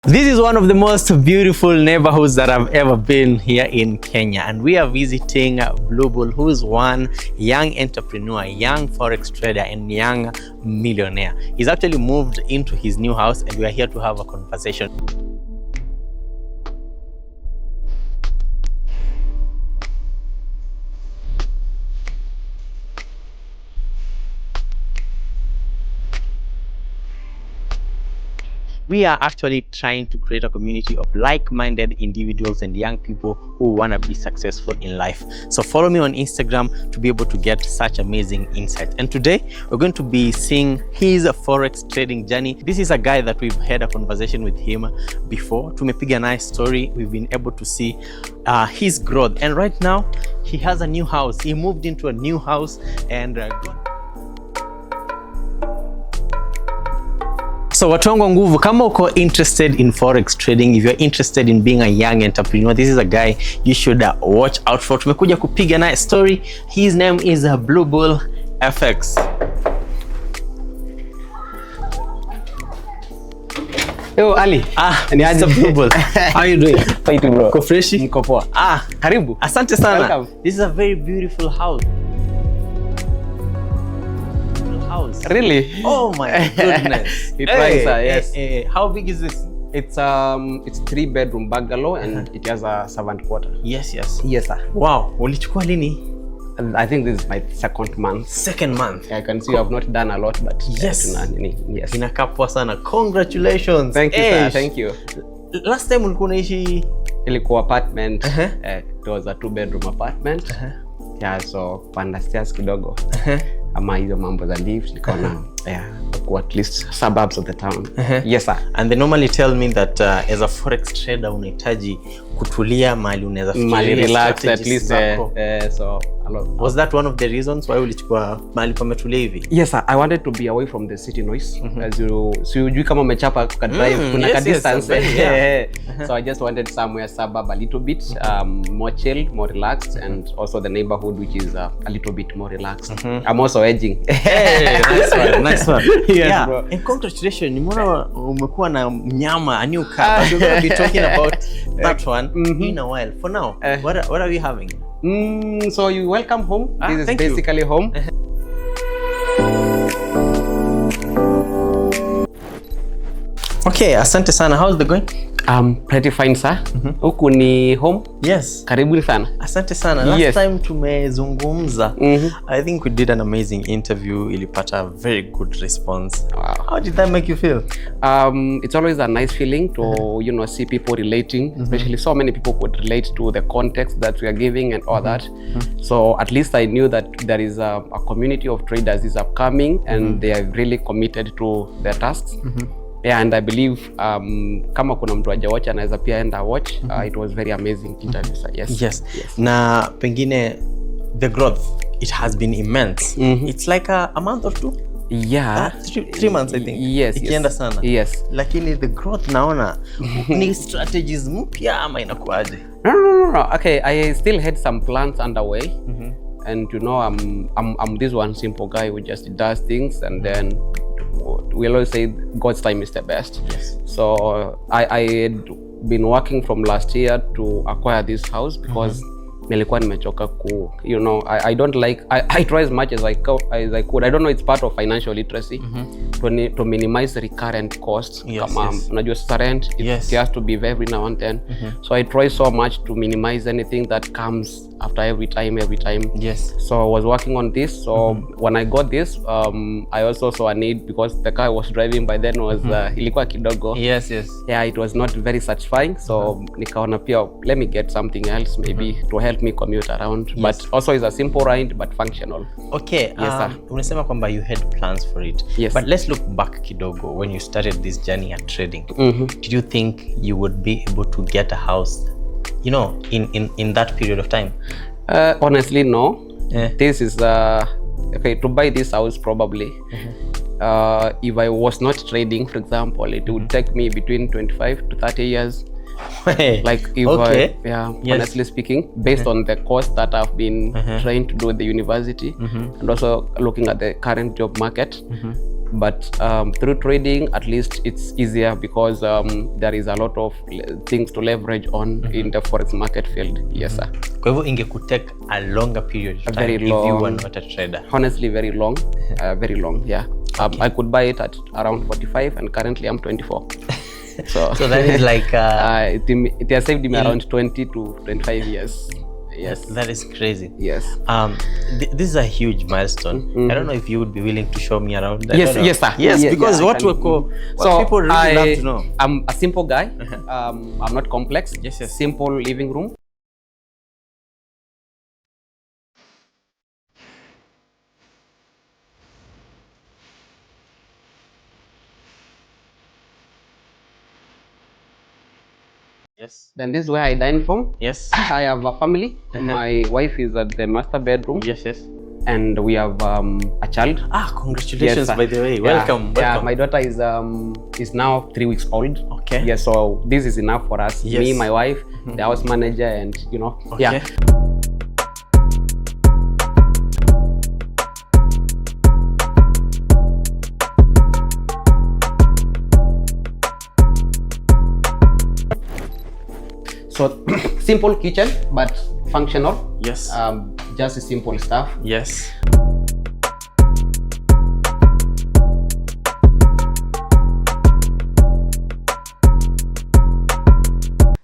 This is one of the most beautiful neighborhoods that I've ever been here in Kenya, and we are visiting Blue Bull, who is one young entrepreneur, young forex trader and young millionaire. He's actually moved into his new house and we are here to have a conversation. We are actually trying to create a community of like-minded individuals and young people who want to be successful in life. So follow me on Instagram to be able to get such amazing insights. And today we're going to be seeing his forex trading journey. This is a guy that we've had a conversation with him before. Tumepiga nice story. We've been able to see his growth. And right now he has a new house. He moved into a new house and so watu wangu wa nguvu, kama uko interested in forex trading, if you're interested in being a young entrepreneur, this is a guy you should watch out for. Tumekuja kupiga naye story. His name is Blue Bull FX. Yo Ali. Ni aje Blue Bull. How you doing? Fine bro. Uko fresh? Niko poa. Karibu. Asante sana. Welcome. This is a very beautiful house. Really? Oh my goodness. It tries, yes. How big is this? It's 3-bedroom bungalow and it has a servant quarter. Yes. Yes sir. Wow. Ulichukua lini? I think this is my second month. Second month. I can see you have not done a lot, but yes. Yes. Inakaa poa sana. Congratulations. Thank you sir. Thank you. Last time ulikuwa unaishi ilikuwa apartment. It was a 2-bedroom apartment. Yeah, so panda stairs kidogo. Ama hizo mambo za lift nikaona at least suburbs of the town. Yes sir. And they normally tell me that as a forex trader unahitaji kutulia mahali unaweza fikiria, relax at least so a lot. Was that one of the reasons why ulichukua mahali pametulia hivi? Yes sir, I wanted to be away from the city noise. As you ujui kama umechapa ka drive kuna ka distance. So I just wanted somewhere suburb a little bit more chilled, more relaxed, and also the neighborhood which is a little bit more relaxed. I'm also edging. Hey, nice one. Yes, bro. And congratulations. Nimeona umekuwa na mnyama, a new car. But we're going to be talking about that one in a while. For now, what are we having? So you welcome home. This is basically home. Okay, asante sana. How's the going? Pretty fine sir. Huku ni home. Yes. Karibuni sana. Asante sana. Last time tumezungumza, I think we did an amazing interview. Ilipata a very good response. Wow. How did that make you feel? It's always a nice feeling to see people relating, especially so many people could relate to the context that we are giving and all that. So at least I knew that there is a community of traders is upcoming and they are really committed to their tasks. Yeah, and I believe kama kuna mtu hajawatch anaweza pia enda watch. It was very amazing interview. Yes. Na pengine the growth, it has been immense. It's like a month or two. Yeah. 3 months I think. Yes. Ikienda sana. Yes. Lakini the growth naona ni strategies mpya ama inakuaje? No. Okay, I still had some plans underway. And I'm this one simple guy who just does things and then we always say God's time is the best. Yes. So I had been working from last year to acquire this house because nilikuwa nimechoka I don't like I try as much as I could. I don't know, it's part of financial literacy to minimize the recurrent costs. Unajua sasa rent, it has to be every now and then. So I try so much to minimize anything that comes after every time. Yes. So I was working on this. So when I got this, I also saw a need because the car I was driving by then was ilikuwa kidogo. Yes. Yeah, it was not very satisfying. So nikaona pia let me get something else maybe to help me commute around. But also is a simple ride but functional. Okay. Yes sir. Unasema kwamba you had plans for it. Yes. But let's look back kidogo when you started this journey at trading. Did you think you would be able to get a house, in that period of time? Honestly, no. This is okay to buy this house probably. If I was not trading, for example, it would take me between 25 to 30 years. Like if honestly speaking, based on the course that I've been trying to do at the university and also looking at the current job market, but through trading, at least it's easier because there is a lot of things to leverage on in the forex market field. Yes, sir. Kwa hivyo ingekutake a longer period of time if you were not a trader. Honestly, very long, very long. Yeah. I could buy it at around 45, and currently I'm 24. So that is like it has saved me around 20 to 25 years. Yes, that is crazy. Yes. This is a huge milestone. I don't know if you would be willing to show me around. Yes, sir. Yes, because what people really love to know. I'm a simple guy. I'm not complex. Yes. Simple living room. Yes. Then this is where I dine from. Yes. I have a family. My wife is at the master bedroom. Yes. And we have a child. Congratulations, yes, by the way. Welcome. Yeah, my daughter is now 3 weeks old. Okay. Yeah, so this is enough for us. Yes. Me, my wife, the house manager, and Okay. Yeah. So simple kitchen, but functional. Yes. Just simple stuff. Yes.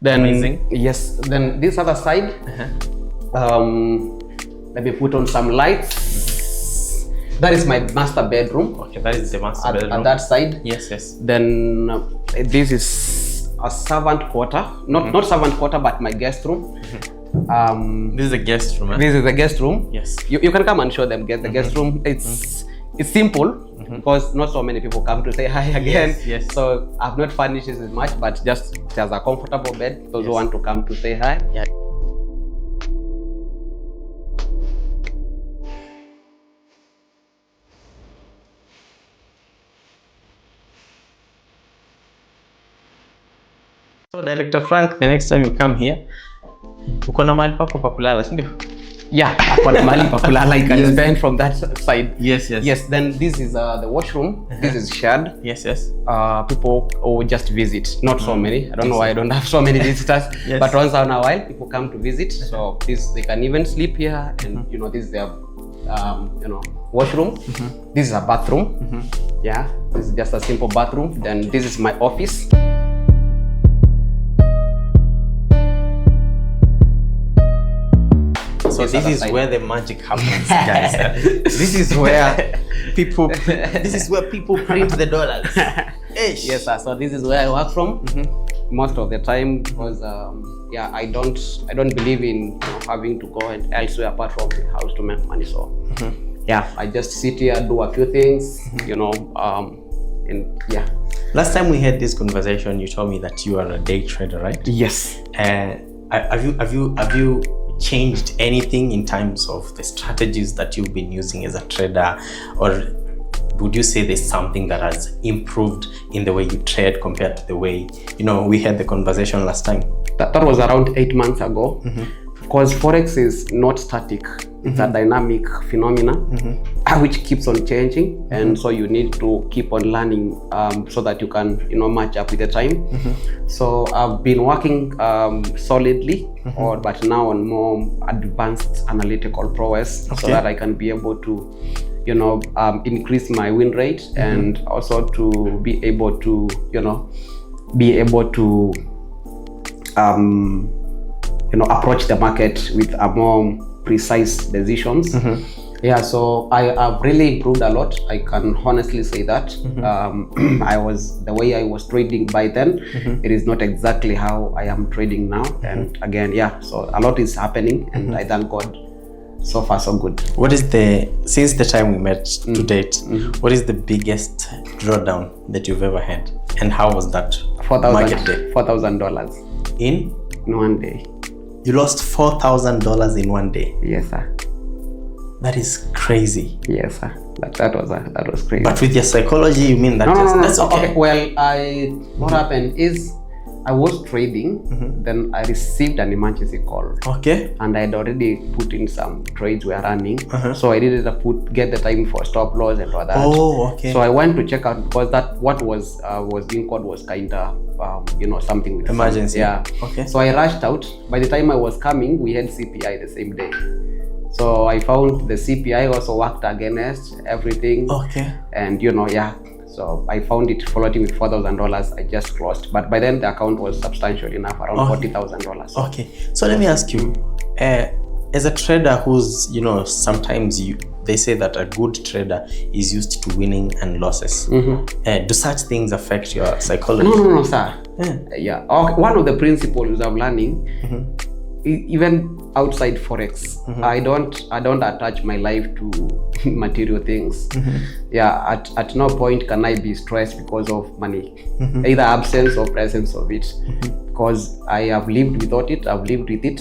Then amazing. Yes. Then this other side, let me put on some lights. That is my master bedroom. Okay, that is the master bedroom. At that side. Yes. Then this is a servant quarter. Not servant quarter, but my guest room. This is a guest room. This is a guest room. Yes. You can come and show them the guest room. It's simple because not so many people come to say hi again. Yes. So I've not furnished it much, but just there's a comfortable bed. Those who want to come to say hi. Yeah. So Director Frank, the next time you come here, uko na mahali pako pa kulala, si ndio? Yeah, kuna mahali pa kulala. I can spend from that side. Yes. Then this is the washroom. This is shared. Yes. People just visit. Not so many. I don't know why I don't have so many visitors. Yes. But once in a while, people come to visit. So they can even sleep here. And this is their washroom. This is a bathroom. Yeah, this is just a simple bathroom. Then this is my office. So this is where the magic happens, guys. This is where people print the dollars. Yes, sir. So this is where I work from most of the time because I don't believe in having to go and elsewhere apart from the house to make money. So I just sit here, do a few things, and yeah. Last time we had this conversation, you told me that you are a day trader, right? Yes. Have you changed anything in terms of the strategies that you've been using as a trader, or would you say there's something that has improved in the way you trade compared to the way we had the conversation last time? That was around 8 months ago. Because forex is not static. It's a dynamic phenomena which keeps on changing, and so you need to keep on learning so that you can match up with the time. So I've been working solidly, but now on more advanced analytical prowess, so that I can be able to increase my win rate and also to be able to approach the market with a more precise decisions. Yeah, so I've really improved a lot. I can honestly say that. The way I was trading by then, it is not exactly how I am trading now. And again, so a lot is happening, and I thank God. So far, so good. What is since the time we met to date, what is the biggest drawdown that you've ever had, and how was that? $4,000 in 1 day. You lost $4,000 in 1 day. Yes, sir. That is crazy. Yes, sir. That was crazy. But with your psychology, you mean that? No. That's okay. Well, what happened is I was trading, then I received an emergency call. Okay. And I had already put in some trades we are running. So I didn't get the time for stop loss and all that. Oh, okay. So I went to check out, because that what was being called was kind of something with emergency. Yeah. Okay. So I rushed out. By the time I was coming, we had CPI the same day. So I found the CPI also worked against everything. Okay. And so I found it floating with $4,000. I just closed, but by then the account was substantial enough, around $40,000. Okay. So let me ask you, as a trader who's, sometimes they say that a good trader is used to winning and losses. Do such things affect your psychology? No, sir. Yeah. Okay. One of the principles I'm learning, even outside Forex, I don't attach my life to material things. Yeah, at no point can I be stressed because of money, either absence or presence of it, because I have lived without it, I've lived with it.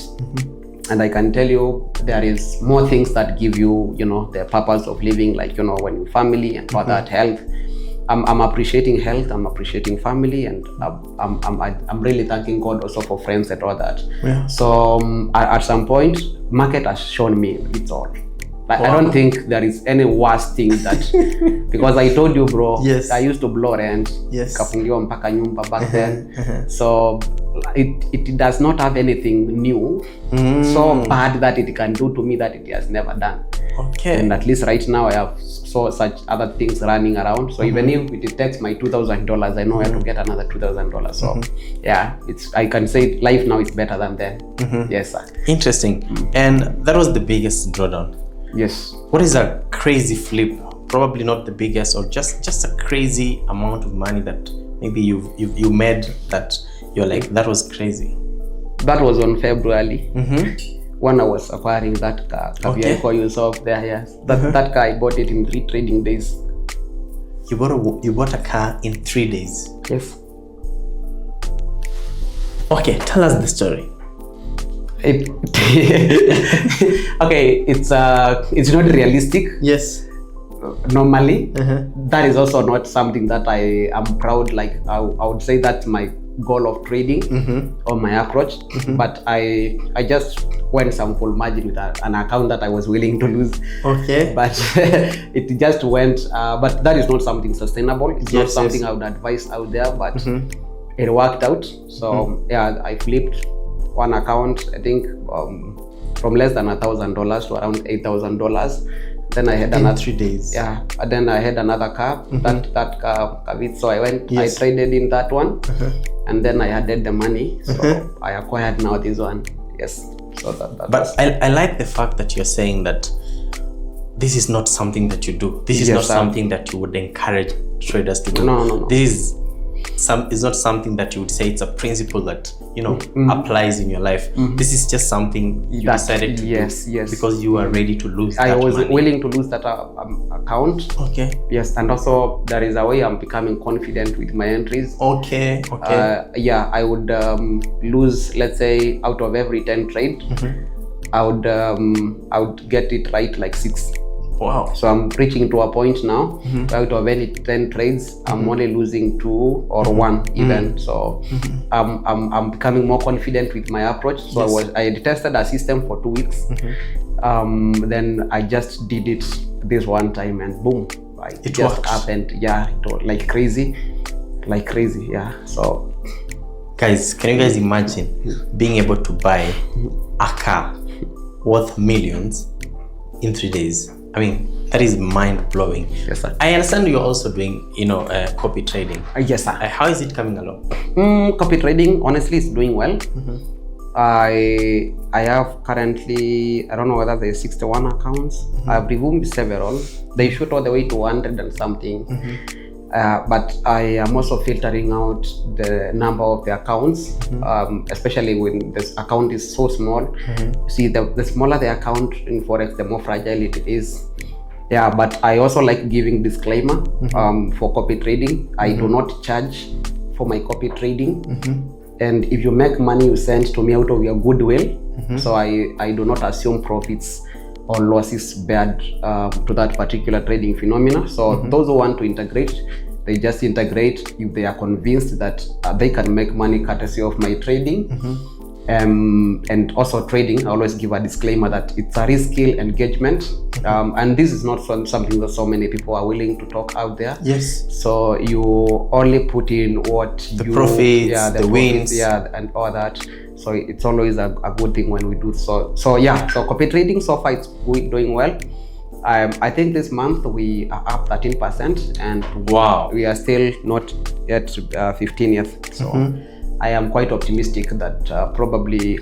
And I can tell you there is more things that give you, the purpose of living, like, when you family and all that, health. I'm appreciating health, I'm appreciating family, and I'm really thanking God also for friends and all that. Yeah. So at some point, market has shown me it's all. Like, I don't think there is any worse thing that, because I told you, bro, yes, I used to blow rent, yes, kafungiwa mpaka nyumba back then. So it does not have anything new, so bad that it can do to me that it has never done. Okay. And at least right now I have such other things running around. So even if it takes my $2,000, I know where to get another $2,000. So yeah, I can say life now is better than then. Yes, sir. Interesting. And that was the biggest drawdown. Yes. What is a crazy flip? Probably not the biggest, or just a crazy amount of money that maybe you made that you're like, that was crazy. That was on February. When I was acquiring that car, vehicle you saw up there. Yes, that car, I bought it in 3 trading days. You bought a car in 3 days. Yes. Okay, tell us the story. Okay, it's not realistic. Yes. Normally, that is also not something that I am proud. Like I would say that's my goal of trading or my approach. But I just went some full margin with an account that I was willing to lose. Okay. But it just went. But that is not something sustainable. It's not something I would advise out there. But it worked out. So yeah, I flipped one account, I think from less than $1,000 to around $8,000. Then I had another 3 days. Yeah, and then I had another car. That car, so I went. I traded in that one, and then I added the money. So I acquired now this one. Yes. So but I like the fact that you're saying that this is not something that you do. This is not something that you would encourage traders to do. No. It's not something that you would say it's a principle that applies in your life. This is just something you decided to do because you are ready to lose. I was willing to lose that account. Okay. Yes, and also there is a way I'm becoming confident with my entries. Okay. Yeah, I would lose, let's say, out of every 10 trade, I would get it right like 6. Wow. So I'm reaching to a point now out of any 10 trades, I'm only losing 2 or 1 even. So I'm becoming more confident with my approach. So I tested a system for 2 weeks. Then I just did it this one time and boom, it just worked. Happened. Yeah, like crazy. Yeah. So guys, can you guys imagine being able to buy a car worth millions in 3 days? I mean, that is mind-blowing. Yes, sir. I understand you're also doing, copy trading. Yes, sir. How is it coming along? Copy trading, honestly, is doing well. I have currently, I don't know whether there's 61 accounts. I've removed several. They shoot all the way to 100 and something. But I am also filtering out the number of the accounts, especially when this account is so small. See, the smaller the account in Forex, the more fragile it is. Yeah, but I also like giving disclaimer for copy trading. I do not charge for my copy trading. And if you make money, you send to me out of your goodwill. So I do not assume profits or losses bad to that particular trading phenomena. So those who want to integrate, they just integrate if they are convinced that they can make money courtesy of my trading. And also trading, I always give a disclaimer that it's a risky engagement, and this is not something that so many people are willing to talk out there. Yes. So you only put in what the profits, the wins, and all that. So it's always a good thing when we do so. So copy trading so far it's doing well. I think this month we are up 13%, and wow, we are still not yet 15 yet. So I am quite optimistic that probably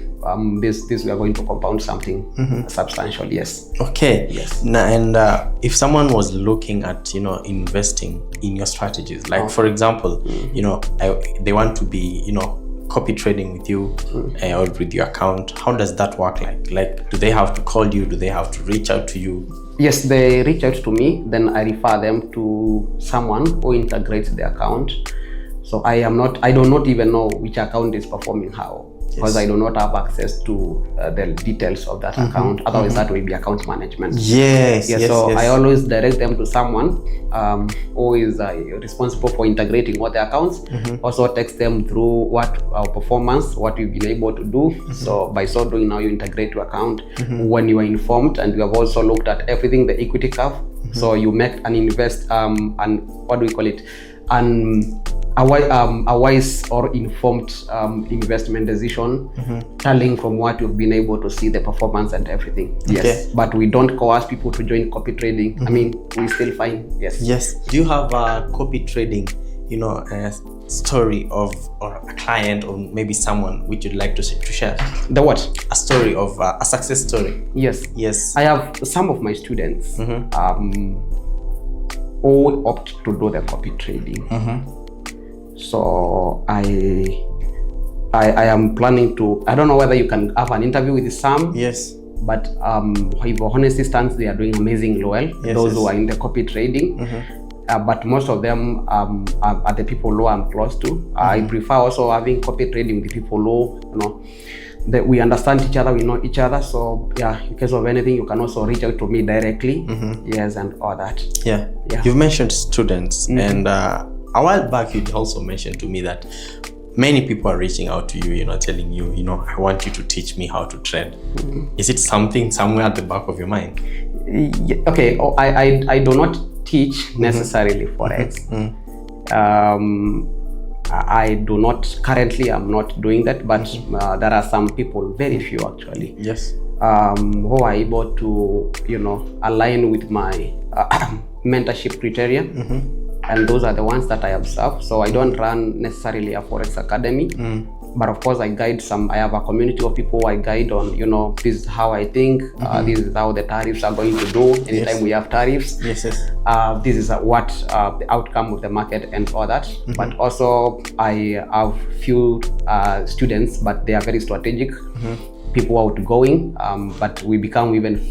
this we are going to compound something substantial. Yes. Okay. Yes. Now, and if someone was looking at investing in your strategies, like for example, they want to be copy trading with you or with your account, how does that work? Like do they have to call you? Do they have to reach out to you? Yes, they reach out to me, then I refer them to someone who integrates the account. So I do not even know which account is performing how, because I do not have access to the details of that account. Otherwise that will be account management. Yes. So I always direct them to someone who is responsible for integrating all the accounts. Also text them through what our performance, what we've been able to do. So by so doing, now you integrate your account when you are informed, and you have also looked at everything, the equity curve. So you make an what do we call it? A wise or informed investment decision, telling from what you've been able to see the performance and everything. Yes, but we don't coerce people to join copy trading. I mean, we still find yes. Do you have a copy trading, a story of or a client or maybe someone which you'd like to share? The what? A story of a success story. Yes. I have some of my students who opt to do the copy trading. So I am planning to, I don't know whether you can have an interview with some. Yes. But if honesty stands, they are doing amazingly well. Those who are in the copy trading. But most of them are the people who I'm close to. I prefer also having copy trading with people who, that we understand each other, we know each other. So in case of anything, you can also reach out to me directly. Yes, and all that. Yeah. You've mentioned students, and a while back you also mentioned to me that many people are reaching out to you, telling you, I want you to teach me how to trade. Is it something somewhere at the back of your mind? Okay. I do not teach necessarily Forex. I do not currently. I'm not doing that, but there are some people, very few actually. Yes. Who are able to align with my mentorship criteria. And those are the ones that I observe. So I don't run necessarily a Forex Academy, but of course I guide some. I have a community of people I guide on, this is how I think, this is how the tariffs are going to do anytime we have tariffs. This is what the outcome of the market and all that. But also I have few students, but they are very strategic, people outgoing, but we become even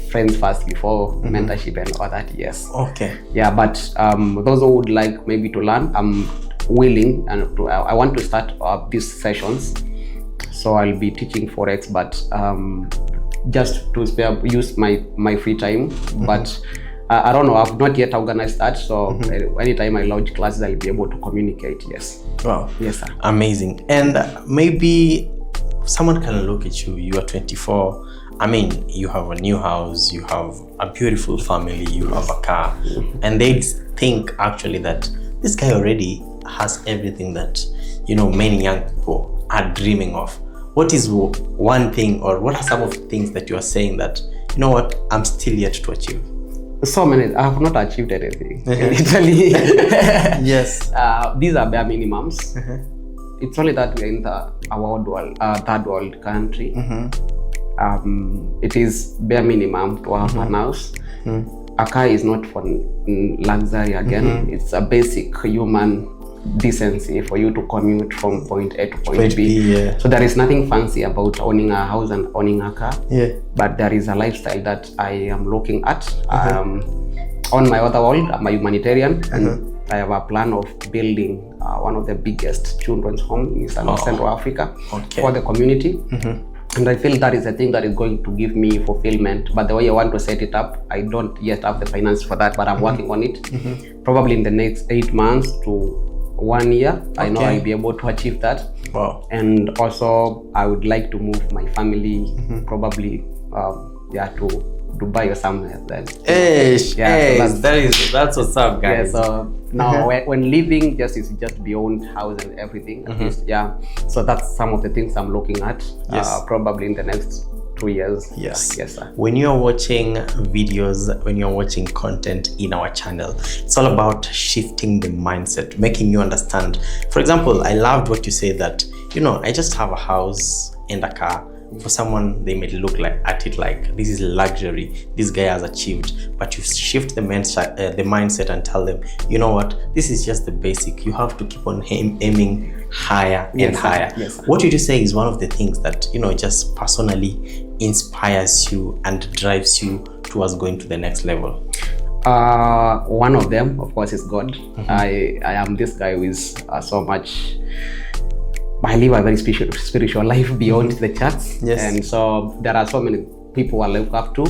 friends first before mentorship and all that. Yes. Okay. Yeah, but those who would like maybe to learn, I'm willing, and I want to start these sessions. So I'll be teaching Forex, but just to use my free time. But I don't know, I've not yet organized that. So anytime I launch classes, I'll be able to communicate. Yes. Wow. Yes, sir. Amazing. And maybe someone can look at you. You are 24. I mean, you have a new house, you have a beautiful family, you have a car, and they think actually that this guy already has everything that, many young people are dreaming of. What is one thing, or what are some of the things that you are saying that, I'm still yet to achieve? So many. I have not achieved anything. Literally. Yes. These are bare minimums. It's only that we're in our third world country. It is bare minimum to have an house. A car is not for luxury again. It's a basic human decency for you to commute from point A to point B. So there is nothing fancy about owning a house and owning a car. But there is a lifestyle that I am looking at. On my other world, I'm a humanitarian, and I have a plan of building one of the biggest children's home in Eastern Central Africa for the community. And I feel that is a thing that is going to give me fulfillment. But the way I want to set it up, I don't yet have the finance for that, but I'm working on it. Probably in the next 8 months to 1 year, I know I'll be able to achieve that. Wow. And also, I would like to move my family probably to Dubai or somewhere. Then. That's what's up, guys. Yeah, so now when living is just beyond house and everything. At least, so that's some of the things I'm looking at. Probably in the next 2 years. Yes, sir. When you're watching videos, when you're watching content in our channel, it's all about shifting the mindset, making you understand. For example, I loved what you said that, I just have a house and a car. For someone, they may look at it like this is luxury, this guy has achieved, but you shift the mindset and tell them, you know what, this is just the basic. You have to keep on aiming higher and higher. Yes, what did you say is one of the things that just personally inspires you and drives you towards going to the next level? One of them, of course, is God. I am this guy who is so much. I live a very spiritual life beyond the charts. Yes. And so there are so many people I look up to.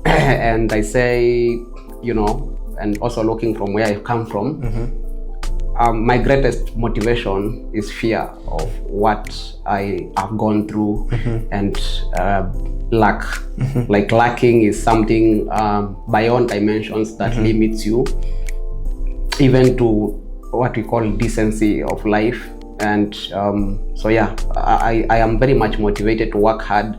And I say, and also looking from where I come from, my greatest motivation is fear of what I have gone through and lack. Like lacking is something beyond dimensions that limits you, even to what we call decency of life. And I am very much motivated to work hard.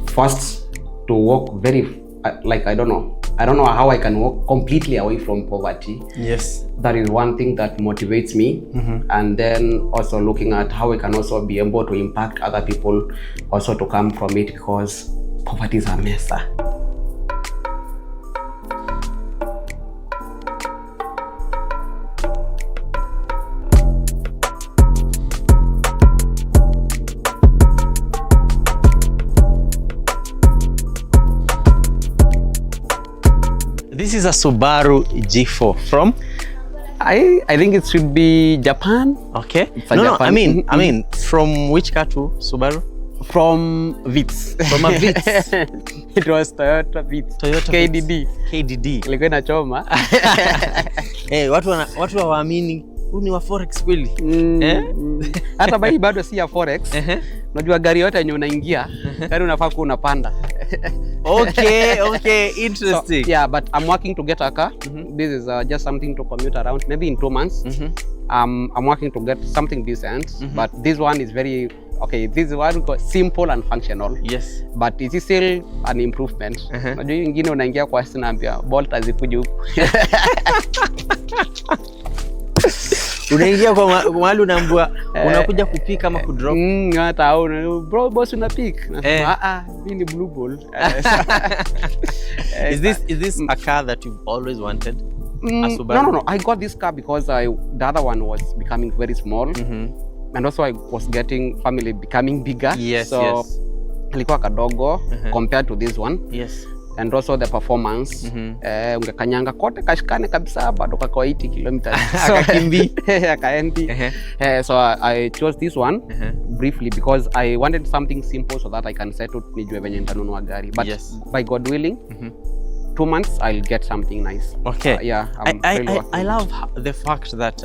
First, to walk very, I don't know how I can walk completely away from poverty. Yes. That is one thing that motivates me. And then also looking at how I can also be able to impact other people also to come from it, because poverty is a mess. This is a Subaru G4 from? I think it should be Japan. Okay. No, I mean, from which car to Subaru? From Vitz. From a Vitz. It was Toyota Vitz. KDD. Ilikuwa inachoma. Watu hawaamini. Huu ni wa Forex kweli? Hata bai bado si ya Forex. Unajua gari yote yenye unaingia, gari unafaa kuwa unapanda. Okay, interesting. So, but I'm working to get a car. This is just something to commute around, maybe in 2 months. I'm working to get something decent, but this one is very, this one is simple and functional. Yes. But it is still an improvement. Unajua ingine unaingia kwa sinaambia, bolt azikuja huko. Unaingia kwa mahali unaambiwa unakuja kupika ama kudrop. Hata bro boss unapik. Hii ni blue ball. Is this a car that you've always wanted? No. I got this car because the other one was becoming very small. And also I was getting family becoming bigger. Yes. Ilikuwa kadogo compared to this one. Yes. And also the performance, ungekanyanga kote kashikane kabisa bado kwa 80 kilometers. Akakimbi. Akaendi. So I chose this one briefly because I wanted something simple so that I can settle nijue venye nitanunua gari. But by God willing, 2 months I'll get something nice. Okay. I love the fact that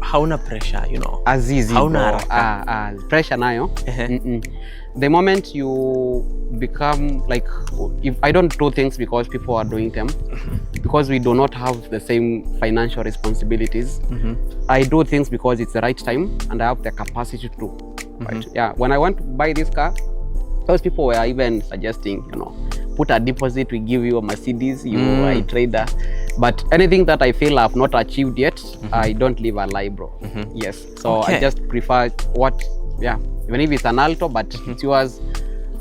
hauna pressure, Azizi. Hauna pressure nayo. The moment you become like, if I don't do things because people are doing them, because we do not have the same financial responsibilities, I do things because it's the right time and I have the capacity to. Right? Yeah. When I want to buy this car, those people were even suggesting, put a deposit, we give you a Mercedes, you are a trader. But anything that I feel I've not achieved yet, I don't live a lie, bro. Yes. So I just prefer even if it's an Alto, but it's yours,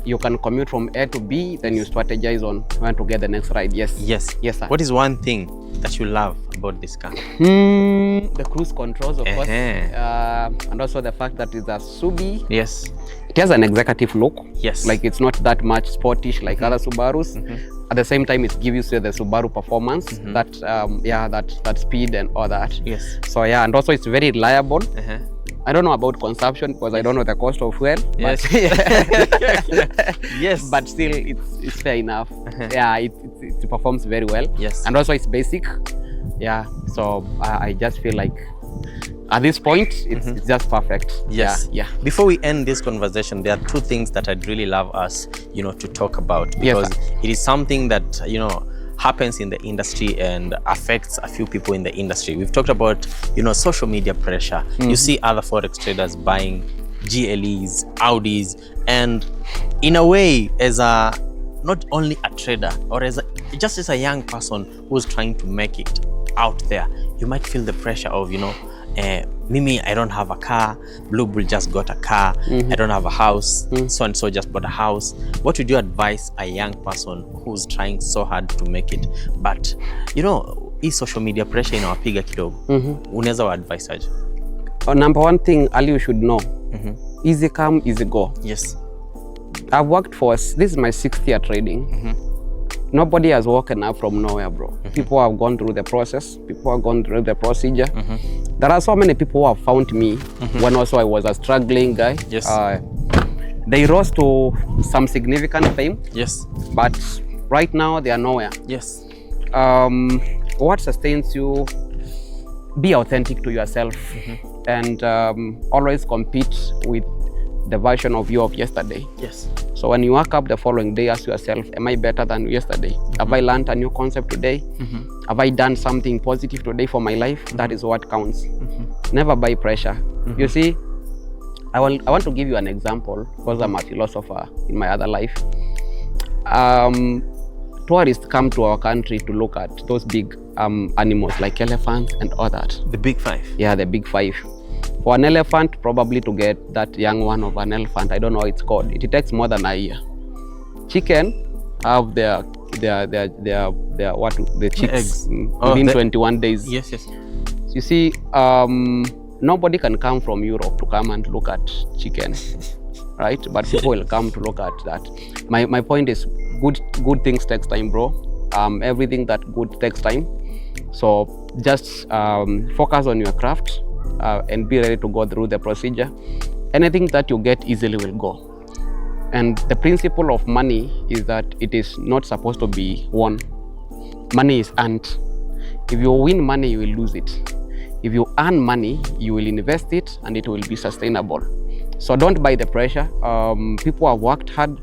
you can commute from A to B, then you strategize on when to get the next ride. Yes, sir. What is one thing that you love about this car? The cruise controls, of course, and also the fact that it's a Subi. Yes. It has an executive look. Yes. Like it's not that much sportish like other Subarus. At the same time, it gives you the Subaru performance, that speed and all that. Yes. So and also it's very reliable. I don't know about consumption because I don't know the cost of fuel. Yes. But Yes. but still, it's fair enough. Yeah, it performs very well. Yes. And also it's basic. Yeah. So I just feel like at this point it's just perfect. Yes. Yeah. Before we end this conversation, there are two things that I'd really love us, to talk about, because it is something that, happens in the industry and affects a few people in the industry. We've talked about, social media pressure. You see other Forex traders buying GLEs, Audis, and in a way, as not only a trader or just as a young person who's trying to make it out there, you might feel the pressure of, Mimi, I don't have a car. Blue Bull just got a car. I don't have a house. So and so just bought a house. What would you advise a young person who's trying so hard to make it, but hii social media pressure inawapiga kidogo? Unaweza wa advise aje? Number one thing, Ali, you should know, easy come, easy go. Yes. I've worked this is my 6th year trading. Nobody has woken up from nowhere, bro. People have gone through the process. People have gone through the procedure. There are so many people who have found me when also I was a struggling guy. Yes. They rose to some significant fame. Yes. But right now they are nowhere. Yes. What sustains you? Be authentic to yourself, and always compete with the version of you of yesterday. Yes. So when you wake up the following day, ask yourself, am I better than yesterday? Have I learned a new concept today? Have I done something positive today for my life? That is what counts. Never buy pressure. You see, I want to give you an example because I'm a philosopher in my other life. Tourists come to our country to look at those big animals like elephants and all that. The big five. Yeah, the big five. For an elephant, probably to get that young one of an elephant, I don't know how it's called, it takes more than a year. Chicken have their chicks eggs. Within 21 days. Yes, yes. You see, nobody can come from Europe to come and look at chicken, right? But people will come to look at that. My point is, good things takes time, bro. Everything that good takes time. So just focus on your craft. And be ready to go through the procedure. Anything that you get easily will go. And the principle of money is that it is not supposed to be won. Money is earned. If you win money, you will lose it. If you earn money, you will invest it and it will be sustainable. So don't buy the pressure. People have worked hard.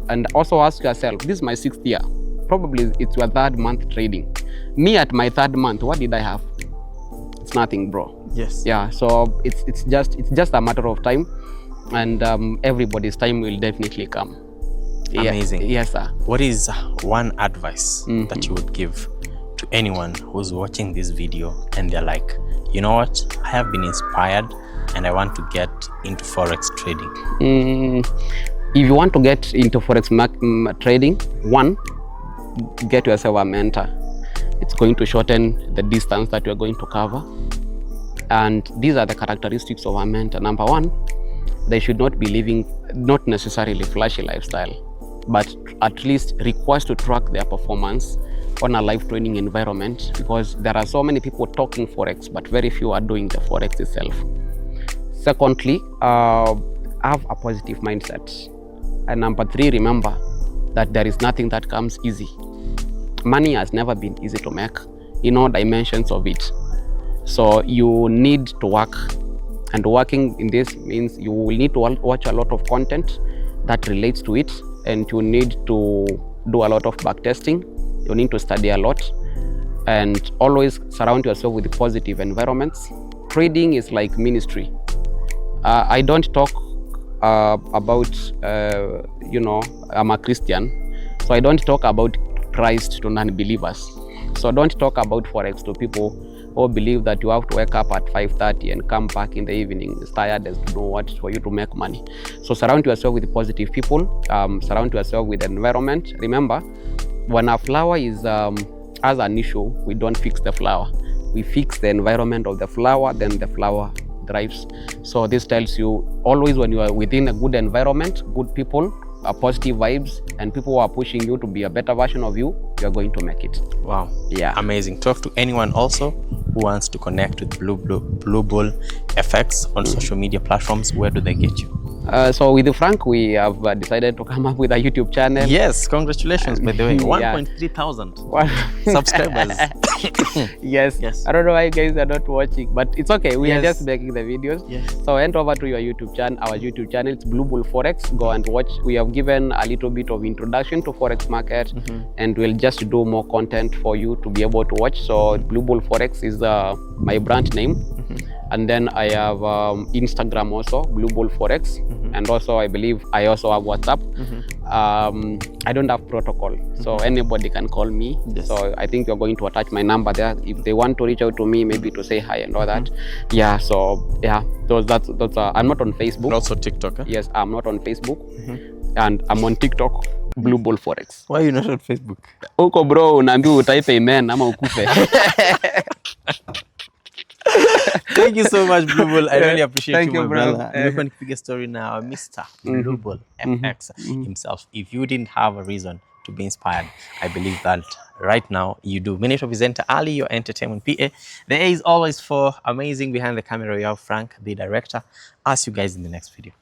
And also ask yourself, this is my 6th year. Probably it's your 3rd month trading. Me at my 3rd month, what did I have? It's nothing, bro. Yes. Yeah. So it's just a matter of time, and everybody's time will definitely come. Amazing. Yes, sir. What is one advice that you would give to anyone who's watching this video and they're like, you know what, I have been inspired and I want to get into Forex trading? If you want to get into Forex trading, one, get yourself a mentor. It's going to shorten the distance that you're going to cover. And these are the characteristics of a mentor. Number one, they should not be living not necessarily flashy lifestyle, but at least request to track their performance on a live training environment, because there are so many people talking Forex, but very few are doing the Forex itself. Secondly, have a positive mindset. And number three, remember that there is nothing that comes easy. Money has never been easy to make in all dimensions of it. So you need to work, and working in this means you will need to watch a lot of content that relates to it, and you need to do a lot of backtesting. You need to study a lot, and always surround yourself with positive environments. Trading is like ministry. I don't talk about, I'm a Christian, so I don't talk about Christ to non-believers. So don't talk about Forex to people who believe that you have to wake up at 5:30 and come back in the evening tired as to know what for you to make money. So surround yourself with positive people, surround yourself with an environment. Remember, when a flower is has an issue, we don't fix the flower. We fix the environment of the flower, then the flower thrives. So this tells you always, when you are within a good environment, good people, positive vibes, and people who are pushing you to be a better version of you, you are going to make it. Wow. Yeah. Amazing. Talk to anyone also who wants to connect with Blue Bull FX on social media platforms, where do they get you? So with Frank, we have decided to come up with a YouTube channel. Yes, congratulations, by the way. 1.3 thousand subscribers. Yes. I don't know why you guys are not watching, but it's okay. We are just making the videos. So head over to your YouTube channel. Our YouTube channel, it's Blue Bull Forex. Go and watch. We have given a little bit of introduction to Forex market, and we'll just do more content for you to be able to watch. So Blue Bull Forex is my brand name. And then I have Instagram also, Blue Bull Forex. And also I believe I also have WhatsApp. I don't have protocol, so anybody can call me. So I think you're going to attach my number there if they want to reach out to me, maybe to say hi and all that. So that's I'm not on Facebook. Also TikTok, huh? Yes, I'm not on Facebook. And I'm on TikTok, Blue Bull Forex. Why are you not on Facebook? Uko bro, unaambiwa utaipe amen ama ukufe. Thank you so much, Blue Bull. I really appreciate you, my bro. brother. We're going to pick a story now. Mr. Blue Bull FX himself. If you didn't have a reason to be inspired, I believe that right now you do. Minute of presenter Ali, your entertainment PA. There is always for amazing behind the camera. We have Frank, the director. I'll see you guys in the next video.